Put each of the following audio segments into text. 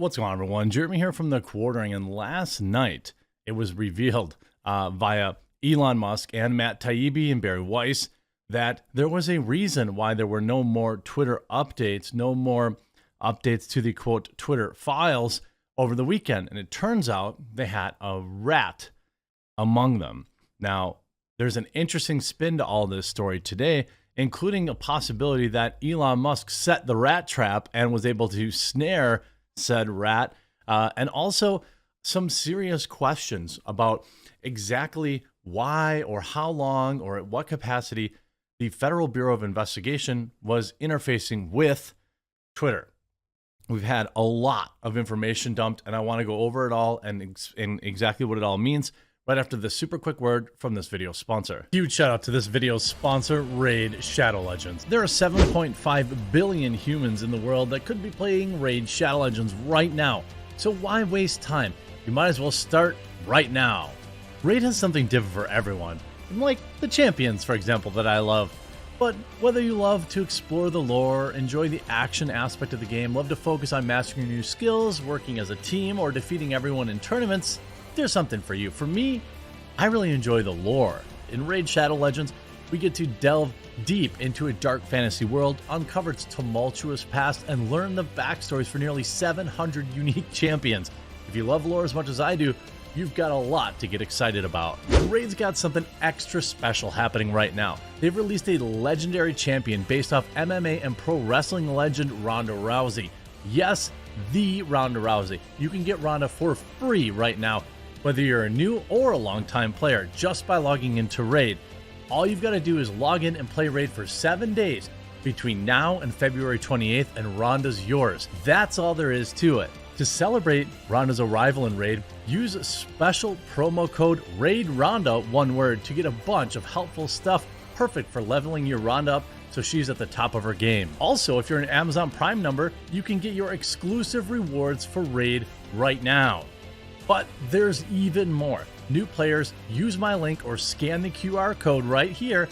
What's going on, everyone? Jeremy here from The Quartering, and last night it was revealed via Elon Musk and Matt Taibbi and Barry Weiss that there was a reason why there were no more Twitter updates, no more updates to the, quote, Twitter files over the weekend. And it turns out they had a rat among them. Now, there's an interesting spin to all this story today, including a possibility that Elon Musk set the rat trap and was able to snare said rat, and also some serious questions about exactly why or how long or at what capacity the Federal Bureau of Investigation was interfacing with Twitter. We've had a lot of information dumped, and I want to go over it all and exactly what it all means right after this super quick word from this video sponsor. Huge shout out to this video's sponsor, Raid Shadow Legends. There are 7.5 billion humans in the world that could be playing Raid Shadow Legends right now. So why waste time? You might as well start right now. Raid has something different for everyone, like the champions, for example, that I love. But whether you love to explore the lore, enjoy the action aspect of the game, love to focus on mastering new skills, working as a team, or defeating everyone in tournaments, there's something for you. For me, I really enjoy the lore. In Raid Shadow Legends, we get to delve deep into a dark fantasy world, uncover its tumultuous past, and learn the backstories for nearly 700 unique champions. If you love lore as much as I do, you've got a lot to get excited about. Raid's got something extra special happening right now. They've released a legendary champion based off MMA and pro wrestling legend Ronda Rousey. Yes, the Ronda Rousey. You can get Ronda for free right now, whether you're a new or a long-time player, just by logging into Raid. All you've got to do is log in and play Raid for 7 days between now and February 28th, and Ronda's yours. That's all there is to it. To celebrate Ronda's arrival in Raid, use special promo code RAIDRONDA, one word, to get a bunch of helpful stuff perfect for leveling your Ronda up so she's at the top of her game. Also, if you're an Amazon Prime member, you can get your exclusive rewards for Raid right now. But there's even more. New players, use my link or scan the QR code right here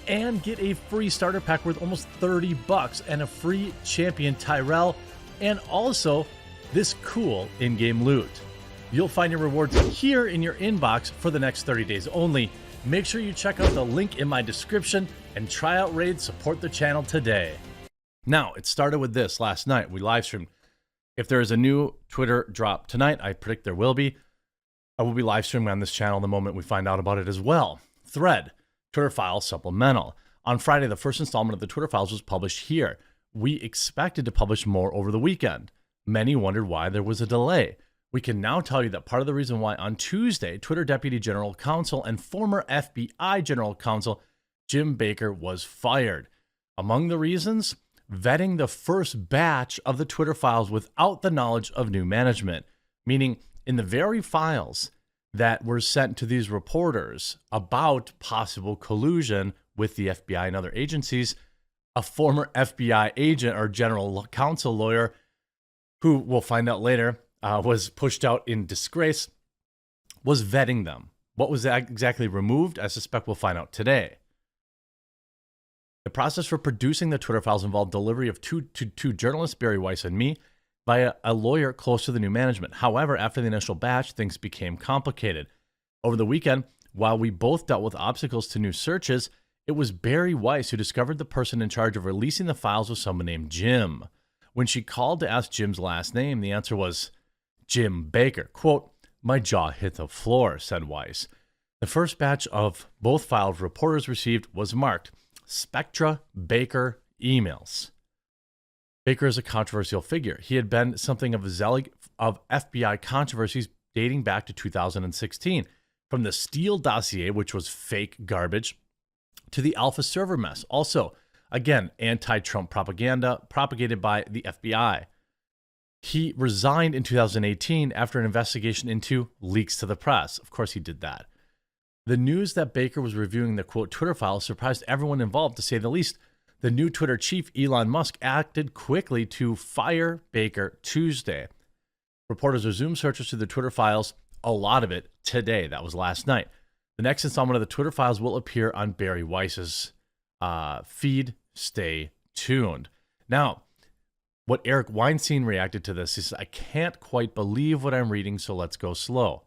and get a free starter pack worth almost $30 and a free champion Tyrell, and also this cool in-game loot. You'll find your rewards here in your inbox for the next 30 days only. Make sure you check out the link in my description and try out Raid, support the channel today. Now, it started with this last night. We live streamed. If there is a new Twitter drop tonight, I predict there will be. I will be live streaming on this channel the moment we find out about it as well. Thread, Twitter Files Supplemental. On Friday, the first installment of the Twitter Files was published here. We expected to publish more over the weekend. Many wondered why there was a delay. We can now tell you that part of the reason why on Tuesday, Twitter Deputy General Counsel and former FBI General Counsel Jim Baker was fired. Among the reasons, vetting the first batch of the Twitter files without the knowledge of new management, meaning in the very files that were sent to these reporters about possible collusion with the FBI and other agencies, a former FBI agent or general counsel lawyer, who we'll find out later was pushed out in disgrace, was vetting them. What was exactly removed, I suspect we'll find out today. The process for producing the Twitter files involved delivery of two journalists, Barry Weiss and me, by a lawyer close to the new management. However, after the initial batch, things became complicated. Over the weekend, while we both dealt with obstacles to new searches, it was Barry Weiss who discovered the person in charge of releasing the files was someone named Jim. When she called to ask Jim's last name, the answer was Jim Baker. Quote, "My jaw hit the floor," said Weiss. The first batch of both files reporters received was marked Spectra Baker emails. Baker is a controversial figure. He had been something of a zealot of FBI controversies dating back to 2016, from the Steele dossier, which was fake garbage, to the Alpha server mess. Also, again, anti-Trump propaganda propagated by the FBI. He resigned in 2018 after an investigation into leaks to the press. Of course he did that. The news that Baker was reviewing the, quote, Twitter files surprised everyone involved, to say the least. The new Twitter chief, Elon Musk, acted quickly to fire Baker Tuesday. Reporters resumed searches through the Twitter files, a lot of it today. That was last night. The next installment of the Twitter files will appear on Barry Weiss's feed. Stay tuned. Now, What Eric Weinstein reacted to this is, I can't quite believe what I'm reading, so let's go slow.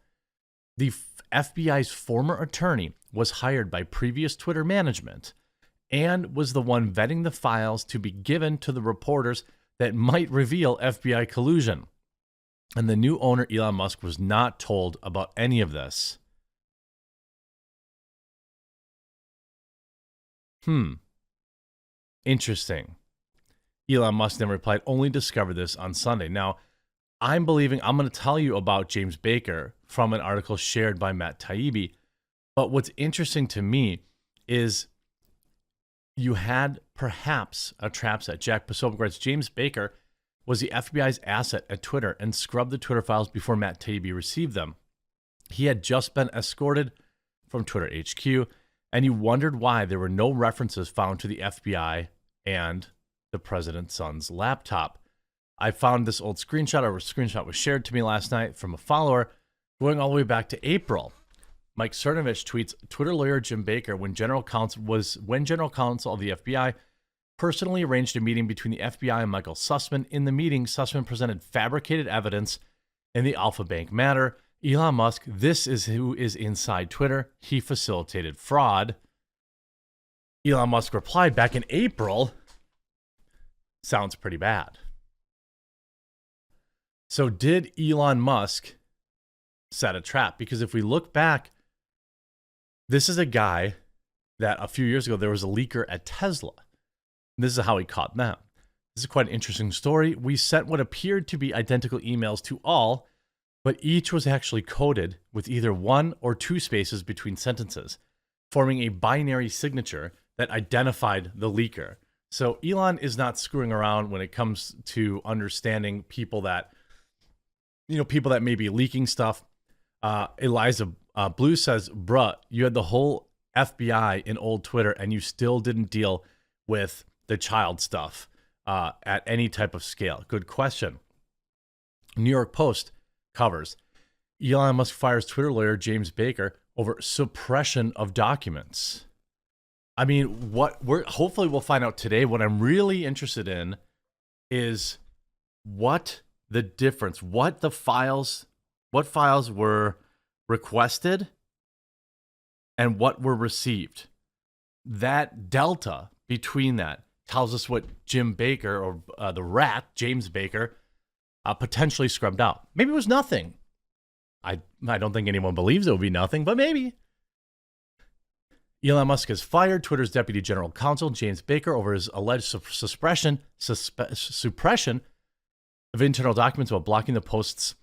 The FBI's former attorney was hired by previous Twitter management and was the one vetting the files to be given to the reporters that might reveal FBI collusion. And the new owner, Elon Musk, was not told about any of this. Interesting. Elon Musk then replied, only discovered this on Sunday. Now, I'm going to tell you about James Baker from an article shared by Matt Taibbi. But what's interesting to me is you had perhaps a trap set. Jack Posobiec writes, James Baker was the FBI's asset at Twitter and scrubbed the Twitter files before Matt Taibbi received them. He had just been escorted from Twitter HQ, and you wondered why there were no references found to the FBI and the president's son's laptop. I found this old screenshot, or a screenshot was shared to me last night from a follower going all the way back to April. Mike Cernovich tweets, Twitter lawyer Jim Baker, when general counsel of the FBI personally arranged a meeting between the FBI and Michael Sussman. In the meeting, Sussman presented fabricated evidence in the Alpha Bank matter. Elon Musk, this is who is inside Twitter. He facilitated fraud. Elon Musk replied back in April, sounds pretty bad. So did Elon Musk set a trap? Because if we look back, this is a guy that a few years ago, there was a leaker at Tesla. This is how he caught them. This is quite an interesting story. We sent what appeared to be identical emails to all, but each was actually coded with either one or two spaces between sentences, forming a binary signature that identified the leaker. So Elon is not screwing around when it comes to understanding people that may be leaking stuff. Eliza Blue says, bruh, you had the whole FBI in old Twitter and you still didn't deal with the child stuff at any type of scale. Good question. New York Post covers, Elon Musk fires Twitter lawyer James Baker over suppression of documents. I mean, hopefully we'll find out today. What I'm really interested in is what the difference, what files were requested and what were received. That delta between that tells us what Jim Baker, or the rat, James Baker, potentially scrubbed out. Maybe it was nothing. I don't think anyone believes it would be nothing, but maybe. Elon Musk has fired Twitter's deputy general counsel, James Baker, over his alleged suppression of internal documents while blocking the Post's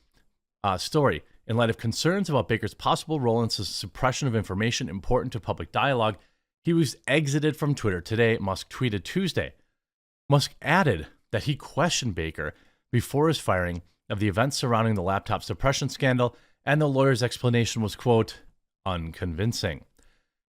story. In light of concerns about Baker's possible role in suppression of information important to public dialogue, he was exited from Twitter today, Musk tweeted Tuesday. Musk added that he questioned Baker before his firing of the events surrounding the laptop suppression scandal, and the lawyer's explanation was, quote, unconvincing.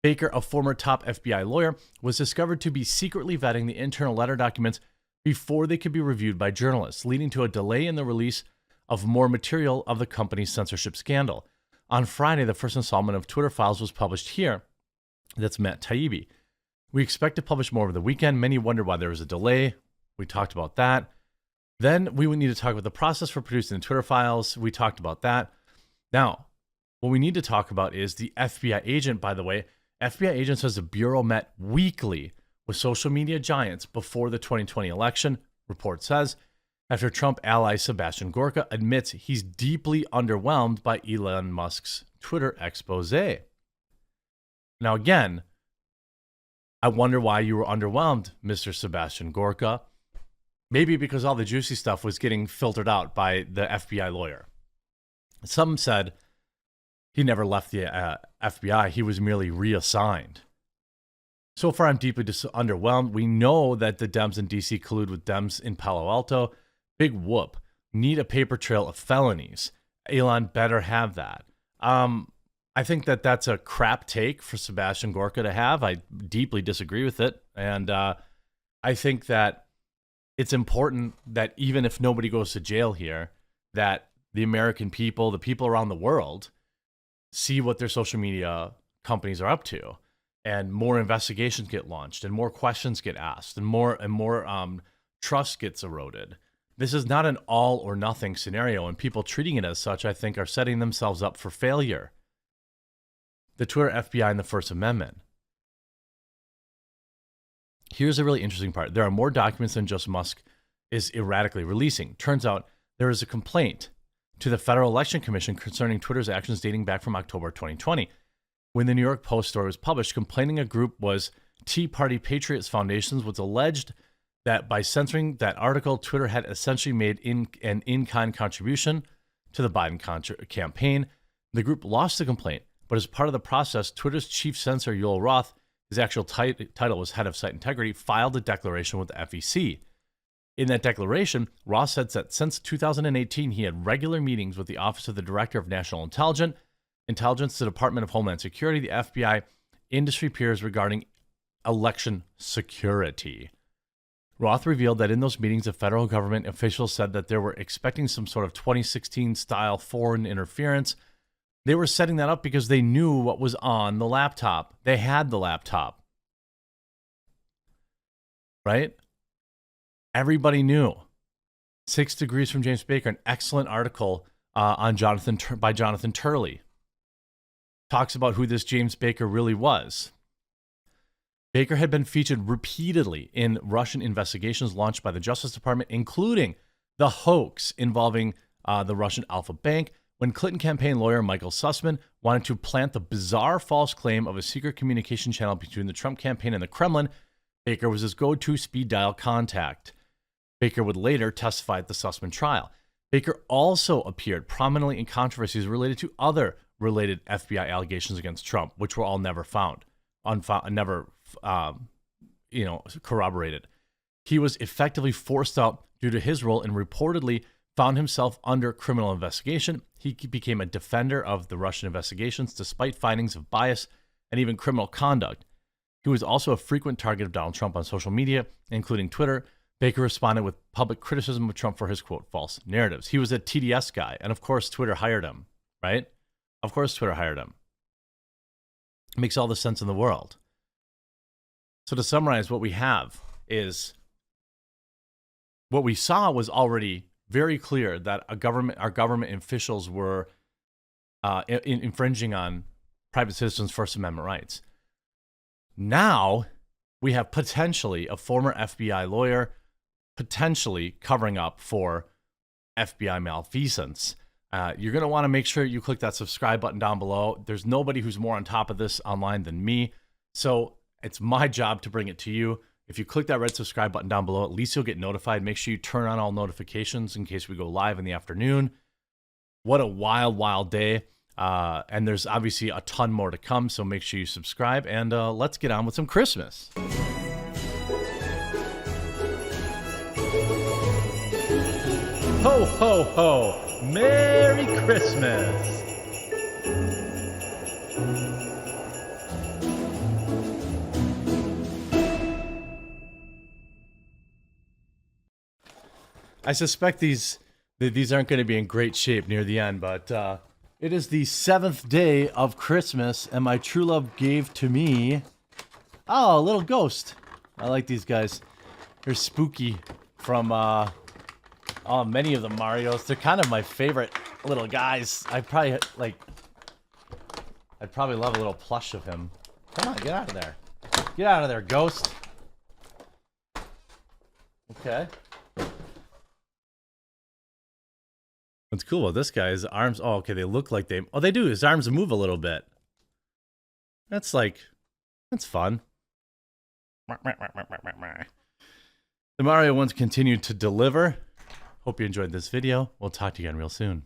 Baker, a former top FBI lawyer, was discovered to be secretly vetting the internal letter documents before they could be reviewed by journalists, leading to a delay in the release of more material of the company's censorship scandal. On Friday, the first installment of Twitter Files was published here. That's Matt Taibbi. We expect to publish more over the weekend. Many wonder why there was a delay. We talked about that. Then we would need to talk about the process for producing the Twitter Files. We talked about that. Now, what we need to talk about is the FBI agent, by the way. FBI agent says the Bureau met weekly with social media giants before the 2020 election, report says, after Trump ally Sebastian Gorka admits he's deeply underwhelmed by Elon Musk's Twitter expose. Now, again, I wonder why you were underwhelmed, Mr. Sebastian Gorka. Maybe because all the juicy stuff was getting filtered out by the FBI lawyer. Some said he never left the FBI. He was merely reassigned. So far, I'm deeply underwhelmed. We know that the Dems in D.C. collude with Dems in Palo Alto. Big whoop. Need a paper trail of felonies. Elon better have that. I think that that's a crap take for Sebastian Gorka to have. I deeply disagree with it. And I think that it's important that even if nobody goes to jail here, that the American people, the people around the world, see what their social media companies are up to, and more investigations get launched, and more questions get asked, and more trust gets eroded. This is not an all or nothing scenario, and people treating it as such, I think, are setting themselves up for failure. The Twitter FBI and the First Amendment. Here's a really interesting part. There are more documents than just Musk is erratically releasing. Turns out there is a complaint to the Federal Election Commission concerning Twitter's actions dating back from October 2020. When the New York Post story was published, complaining a group was Tea Party Patriots Foundations was alleged that by censoring that article, Twitter had essentially made an in-kind contribution to the Biden campaign. The group lost the complaint, but as part of the process, Twitter's chief censor, Yoel Roth, his actual title was head of site integrity, filed a declaration with the FEC. In that declaration, Roth said that since 2018, he had regular meetings with the Office of the Director of National Intelligence, the Department of Homeland Security, the FBI, industry peers regarding election security. Roth revealed that in those meetings, the federal government officials said that they were expecting some sort of 2016-style foreign interference. They were setting that up because they knew what was on the laptop. They had the laptop. Right? Everybody knew. 6 Degrees from James Baker, an excellent article by Jonathan Turley. Talks about who this James Baker really was. Baker had been featured repeatedly in Russian investigations launched by the Justice Department, including the hoax involving the Russian Alpha Bank, when Clinton campaign lawyer Michael Sussman wanted to plant the bizarre false claim of a secret communication channel between the Trump campaign and the Kremlin. Baker was his go-to speed dial contact. Baker would later testify at the Sussman trial. Baker also appeared prominently in controversies related to other related FBI allegations against Trump, which were all never corroborated. He was effectively forced out due to his role and reportedly found himself under criminal investigation. He became a defender of the Russian investigations despite findings of bias and even criminal conduct. He was also a frequent target of Donald Trump on social media, including Twitter. Baker responded with public criticism of Trump for his, quote, false narratives. He was a TDS guy, and of course Twitter hired him, right? Of course Twitter hired him. It makes all the sense in the world. So to summarize, what we have is what we saw was already very clear that our government officials were infringing on private citizens' First Amendment rights. Now we have potentially a former FBI lawyer potentially covering up for FBI malfeasance. You're going to want to make sure you click that subscribe button down below. There's nobody who's more on top of this online than me. So it's my job to bring it to you. If you click that red subscribe button down below, at least you'll get notified. Make sure you turn on all notifications in case we go live in the afternoon. What a wild, wild day. And there's obviously a ton more to come, so make sure you subscribe. And let's get on with some Christmas. Ho, ho, ho. Merry Christmas. I suspect these aren't going to be in great shape near the end, but it is the 7th day of Christmas, and my true love gave to me, a little ghost. I like these guys. They're spooky from many of the Marios. They're kind of my favorite little guys. I'd probably love a little plush of him. Come on, get out of there. Get out of there, ghost. Okay. What's cool about this guy is arms. Oh, okay. They look like they. Oh, they do. His arms move a little bit. That's fun. The Mario ones continue to deliver. Hope you enjoyed this video. We'll talk to you again real soon.